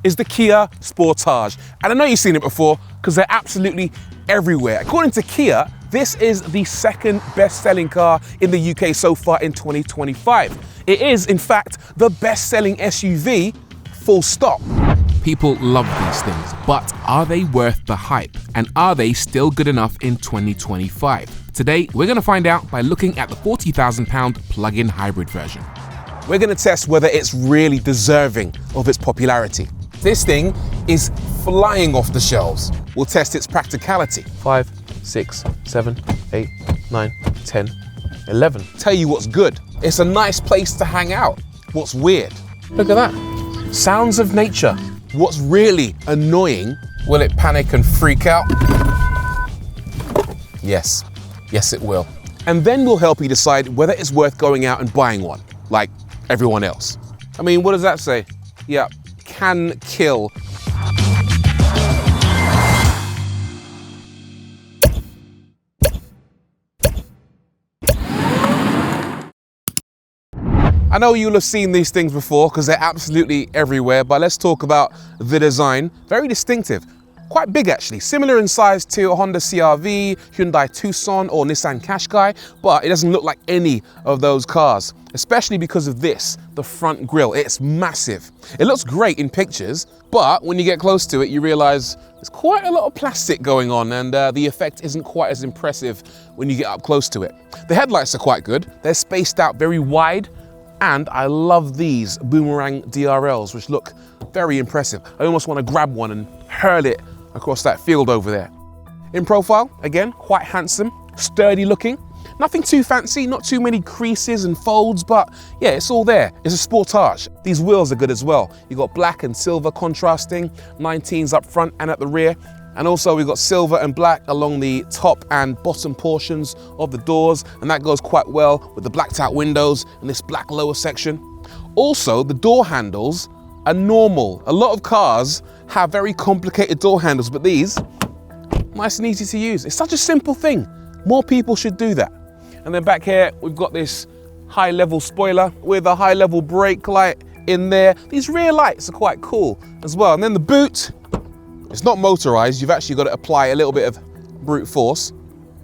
is the Kia Sportage. And I know you've seen it before because they're absolutely everywhere. According to Kia, this is the second best-selling car in the UK so far in 2025. It is, in fact, the best-selling SUV, full stop. People love these things, but are they worth the hype? And are they still good enough in 2025? Today, we're going to find out by looking at the £40,000 plug-in hybrid version. We're going to test whether it's really deserving of its popularity. This thing is flying off the shelves. We'll test its practicality. 5, 6, 7, 8, 9, 10, 11. Tell you what's good. It's a nice place to hang out. What's weird? Look at that. Sounds of nature. What's really annoying? Will it panic and freak out? Yes. Yes, it will. And then we'll help you decide whether it's worth going out and buying one, like everyone else. I mean, what does that say? Yeah, can kill. I know you'll have seen these things before because they're absolutely everywhere, but let's talk about the design. Very distinctive, quite big actually, similar in size to a Honda CR-V, Hyundai Tucson or Nissan Qashqai, but it doesn't look like any of those cars, especially because of this, the front grille. It's massive. It looks great in pictures, but when you get close to it, you realize there's quite a lot of plastic going on and the effect isn't quite as impressive when you get up close to it. The headlights are quite good. They're spaced out very wide. And I love these boomerang DRLs, which look very impressive. I almost want to grab one and hurl it across that field over there. In profile, again, quite handsome, sturdy looking. Nothing too fancy, not too many creases and folds, but yeah, it's all there. It's a Sportage. These wheels are good as well. You've got black and silver contrasting, 19s up front and at the rear. And also we've got silver and black along the top and bottom portions of the doors, and that goes quite well with the blacked out windows and this black lower section. Also, the door handles are normal. A lot of cars have very complicated door handles, but these, nice and easy to use. It's such a simple thing. More people should do that. And then back here, we've got this high level spoiler with a high level brake light in there. These rear lights are quite cool as well. And then the boot, it's not motorized, you've actually got to apply a little bit of brute force,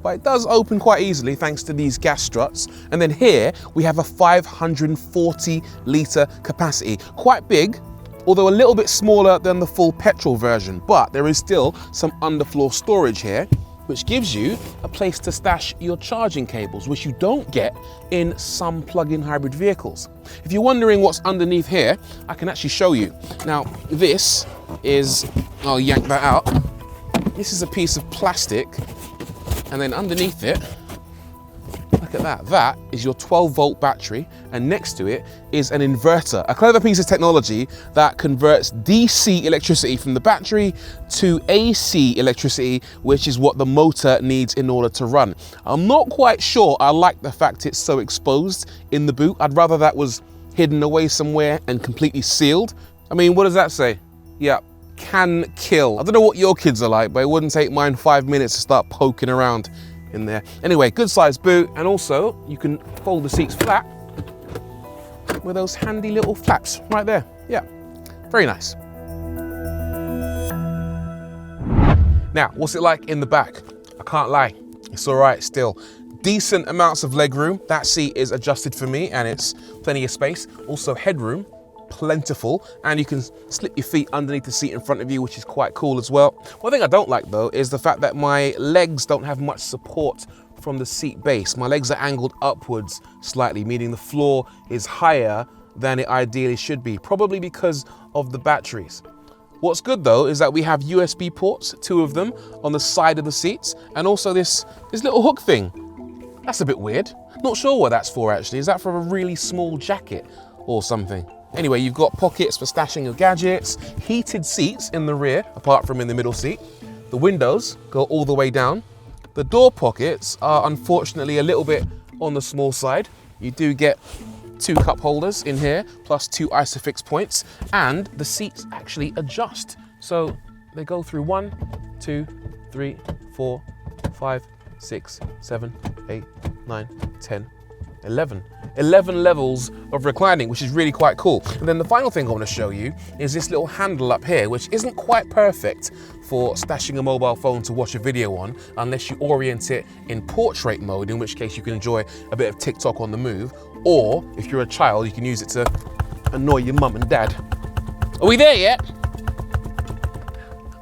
but it does open quite easily thanks to these gas struts. And then here we have a 540 litre capacity. Quite big, although a little bit smaller than the full petrol version, but there is still some underfloor storage here, which gives you a place to stash your charging cables, which you don't get in some plug-in hybrid vehicles. If you're wondering what's underneath here, I can actually show you. Now, this is, I'll yank that out. This is a piece of plastic, and then underneath it, look at that. That is your 12-volt battery, and next to it is an inverter, a clever piece of technology that converts DC electricity from the battery to AC electricity, which is what the motor needs in order to run. I'm not quite sure I like the fact it's so exposed in the boot. I'd rather that was hidden away somewhere and completely sealed. I mean, what does that say? Yeah, can kill. I don't know what your kids are like, but it wouldn't take mine 5 minutes to start poking around in there. Anyway, good sized boot, and also you can fold the seats flat with those handy little flaps right there. Yeah, very nice. Now, what's it like in the back? I can't lie, it's all right still. Decent amounts of leg room. That seat is adjusted for me and it's plenty of space. Also headroom, plentiful, and you can slip your feet underneath the seat in front of you, which is quite cool as well. One thing I don't like though is the fact that my legs don't have much support from the seat base. My legs are angled upwards slightly, meaning the floor is higher than it ideally should be, probably because of the batteries. What's good though is that we have USB ports, 2 of them on the side of the seats, and also this little hook thing. That's a bit weird. Not sure what that's for actually. Is that for a really small jacket or something? Anyway, you've got pockets for stashing your gadgets, heated seats in the rear, apart from in the middle seat. The windows go all the way down. The door pockets are unfortunately a little bit on the small side. You do get 2 cup holders in here, plus 2 ISOFIX points, and the seats actually adjust. So they go through 1, 2, 3, 4, 5, 6, 7, 8, 9, 10, 11 levels of reclining, which is really quite cool. And then the final thing I want to show you is this little handle up here, which isn't quite perfect for stashing a mobile phone to watch a video on, unless you orient it in portrait mode, in which case you can enjoy a bit of TikTok on the move. Or if you're a child, you can use it to annoy your mum and dad. Are we there yet?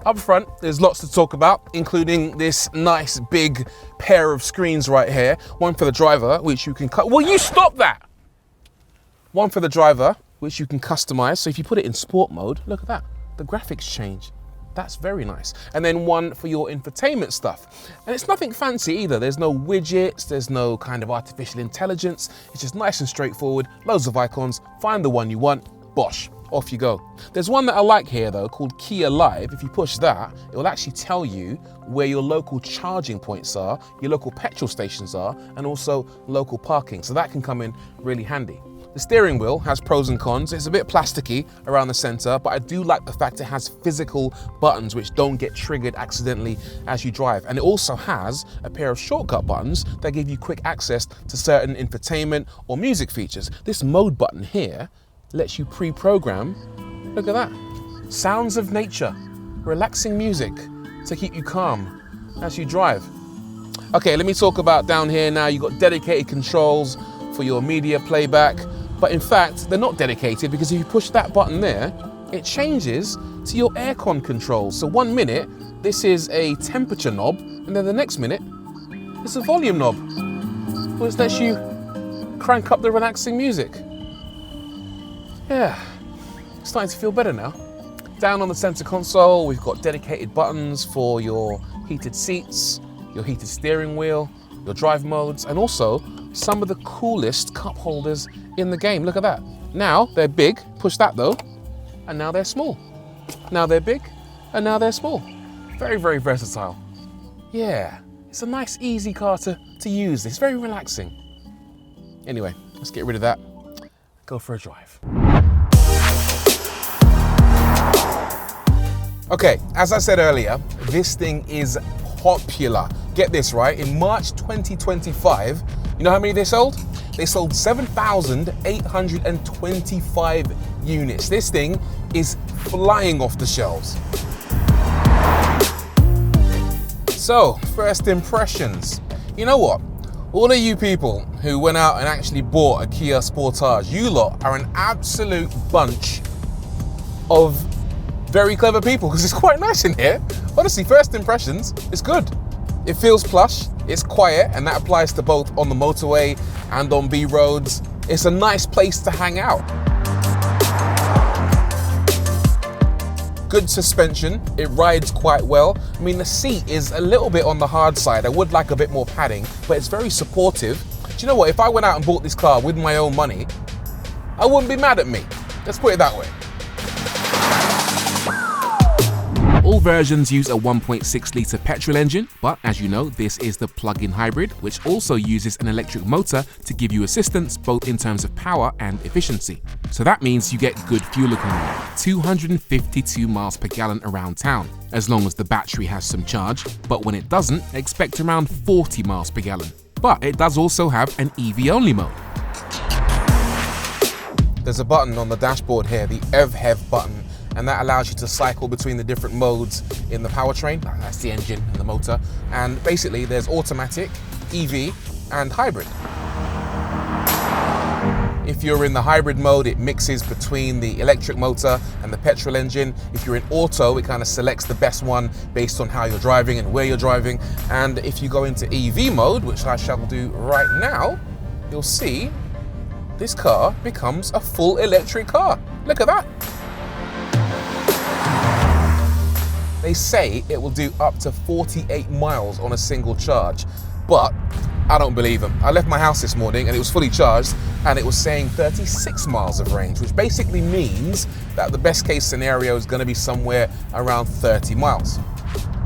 Up front, there's lots to talk about, including this nice big pair of screens right here. One for the driver, which you can cut. Will you stop that? One for the driver, which you can customize. So if you put it in sport mode, look at that. The graphics change. That's very nice. And then one for your infotainment stuff. And it's nothing fancy either. There's no widgets, there's no kind of artificial intelligence. It's just nice and straightforward, loads of icons. Find the one you want, bosh. Off you go. There's one that I like here though, called Kia Live. If you push that, it will actually tell you where your local charging points are, your local petrol stations are, and also local parking. So that can come in really handy. The steering wheel has pros and cons. It's a bit plasticky around the center, but I do like the fact it has physical buttons which don't get triggered accidentally as you drive. And it also has a pair of shortcut buttons that give you quick access to certain infotainment or music features. This mode button here lets you pre-program, look at that, sounds of nature, relaxing music to keep you calm as you drive. Okay, let me talk about down here now. You've got dedicated controls for your media playback, but in fact, they're not dedicated, because if you push that button there, it changes to your aircon controls. So 1 minute, this is a temperature knob, and then the next minute, it's a volume knob, which lets you crank up the relaxing music. Yeah, starting to feel better now. Down on the center console, we've got dedicated buttons for your heated seats, your heated steering wheel, your drive modes, and also some of the coolest cup holders in the game. Look at that. Now they're big, push that though, and now they're small. Now they're big, and now they're small. Very, very versatile. Yeah, it's a nice, easy car to use. It's very relaxing. Anyway, let's get rid of that. Go for a drive. Okay, as I said earlier, this thing is popular. Get this right, in March 2025, you know how many they sold? They sold 7,825 units. This thing is flying off the shelves. So, first impressions. You know what? All of you people who went out and actually bought a Kia Sportage, you lot are an absolute bunch of very clever people, because it's quite nice in here. Honestly, first impressions, it's good. It feels plush, it's quiet, and that applies to both on the motorway and on B roads. It's a nice place to hang out. Good suspension, it rides quite well. I mean, the seat is a little bit on the hard side. I would like a bit more padding, but it's very supportive. Do you know what? If I went out and bought this car with my own money, I wouldn't be mad at me. Let's put it that way. All versions use a 1.6-litre petrol engine, but as you know, this is the plug-in hybrid, which also uses an electric motor to give you assistance both in terms of power and efficiency. So that means you get good fuel economy, 252 miles per gallon around town, as long as the battery has some charge, but when it doesn't, expect around 40 miles per gallon. But it does also have an EV-only mode. There's a button on the dashboard here, the EV button, and that allows you to cycle between the different modes in the powertrain. That's the engine and the motor. And basically there's automatic, EV, and hybrid. If you're in the hybrid mode, it mixes between the electric motor and the petrol engine. If you're in auto, it kind of selects the best one based on how you're driving and where you're driving. And if you go into EV mode, which I shall do right now, you'll see this car becomes a full electric car. Look at that. They say it will do up to 48 miles on a single charge, but I don't believe them. I left my house this morning and it was fully charged and it was saying 36 miles of range, which basically means that the best case scenario is going to be somewhere around 30 miles.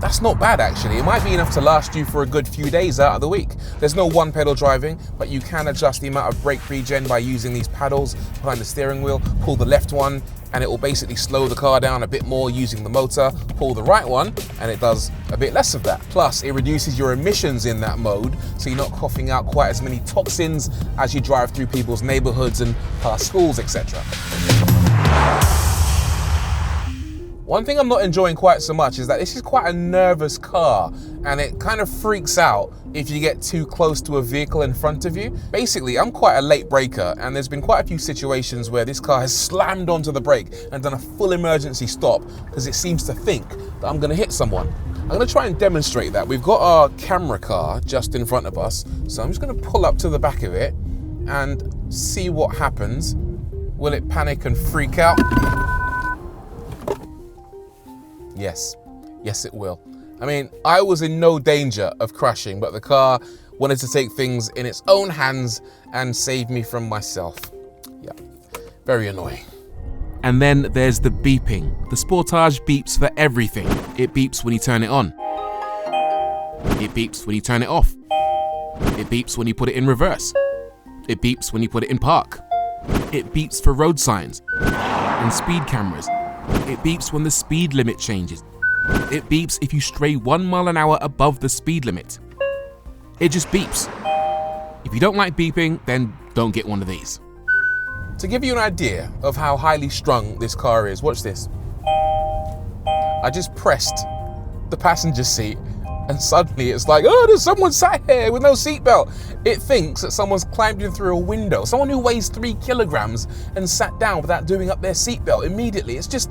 That's not bad actually. It might be enough to last you for a good few days out of the week. There's no one pedal driving, but you can adjust the amount of brake regen by using these paddles behind the steering wheel. Pull the left one and it will basically slow the car down a bit more using the motor. Pull the right one and it does a bit less of that. Plus it reduces your emissions in that mode, so you're not coughing out quite as many toxins as you drive through people's neighborhoods and past schools, etc. One thing I'm not enjoying quite so much is that this is quite a nervous car and it kind of freaks out if you get too close to a vehicle in front of you. Basically, I'm quite a late braker and there's been quite a few situations where this car has slammed onto the brake and done a full emergency stop because it seems to think that I'm going to hit someone. I'm going to try and demonstrate that. We've got our camera car just in front of us, so I'm just going to pull up to the back of it and see what happens. Will it panic and freak out? Yes, it will. I mean, I was in no danger of crashing, but the car wanted to take things in its own hands and save me from myself. Yeah, very annoying. And then there's the beeping. The Sportage beeps for everything. It beeps when you turn it on. It beeps when you turn it off. It beeps when you put it in reverse. It beeps when you put it in park. It beeps for road signs and speed cameras. It beeps when the speed limit changes. It beeps if you stray 1 mile an hour above the speed limit. It just beeps. If you don't like beeping, then don't get one of these. To give you an idea of how highly strung this car is, watch this. I just pressed the passenger seat and suddenly it's like, oh, there's someone sat here with no seatbelt. It thinks that someone's climbed in through a window. Someone who weighs 3 kilograms and sat down without doing up their seatbelt immediately. It's just,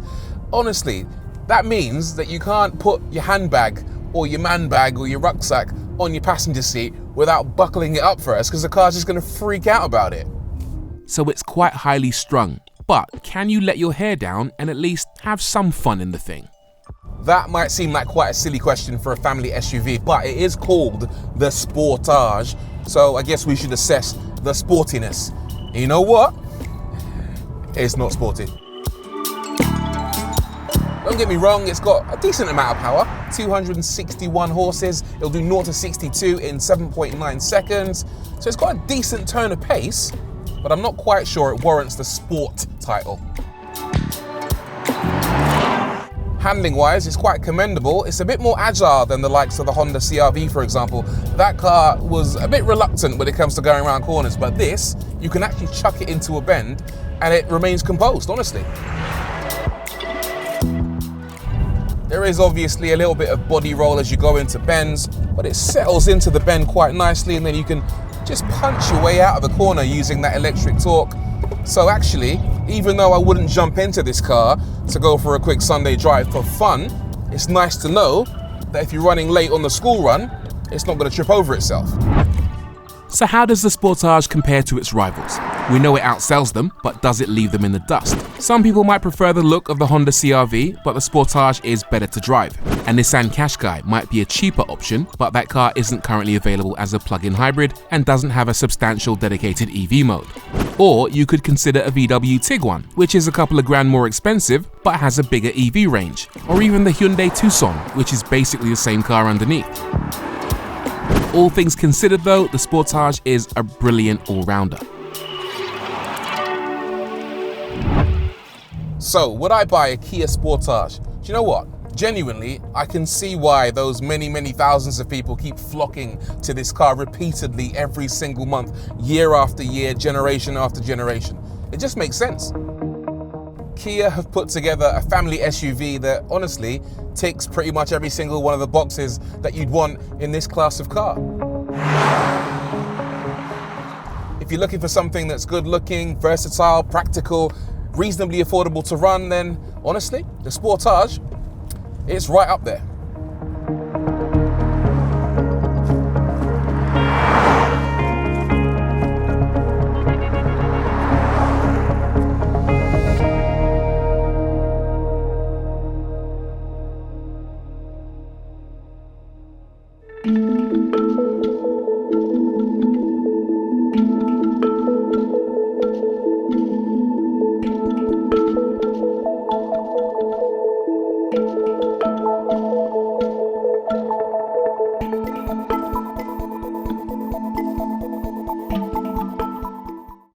honestly, that means that you can't put your handbag or your man bag or your rucksack on your passenger seat without buckling it up first, because the car's just gonna freak out about it. So it's quite highly strung, but can you let your hair down and at least have some fun in the thing? That might seem like quite a silly question for a family SUV, but it is called the Sportage, so I guess we should assess the sportiness. And you know what? It's not sporty. Don't get me wrong, it's got a decent amount of power, 261 horses. It'll do 0 to 62 in 7.9 seconds, so it's got a decent turn of pace, but I'm not quite sure it warrants the sport title. Handling wise, it's quite commendable. It's a bit more agile than the likes of the Honda CR-V, for example. That car was a bit reluctant when it comes to going around corners, but this, you can actually chuck it into a bend and it remains composed, honestly. There is obviously a little bit of body roll as you go into bends, but it settles into the bend quite nicely and then you can just punch your way out of the corner using that electric torque. So actually, even though I wouldn't jump into this car to go for a quick Sunday drive for fun, it's nice to know that if you're running late on the school run, it's not going to trip over itself. So how does the Sportage compare to its rivals? We know it outsells them, but does it leave them in the dust? Some people might prefer the look of the Honda CR-V, but the Sportage is better to drive. And Nissan Qashqai might be a cheaper option, but that car isn't currently available as a plug-in hybrid and doesn't have a substantial dedicated EV mode. Or you could consider a VW Tiguan, which is a couple of grand more expensive, but has a bigger EV range. Or even the Hyundai Tucson, which is basically the same car underneath. All things considered though, the Sportage is a brilliant all-rounder. So, would I buy a Kia Sportage? Do you know what? Genuinely, I can see why those many thousands of people keep flocking to this car repeatedly every single month, year after year, generation after generation. It just makes sense. Kia have put together a family SUV that honestly ticks pretty much every single one of the boxes that you'd want in this class of car. If you're looking for something that's good looking, versatile, practical, reasonably affordable to run, then honestly, the Sportage, it's right up there.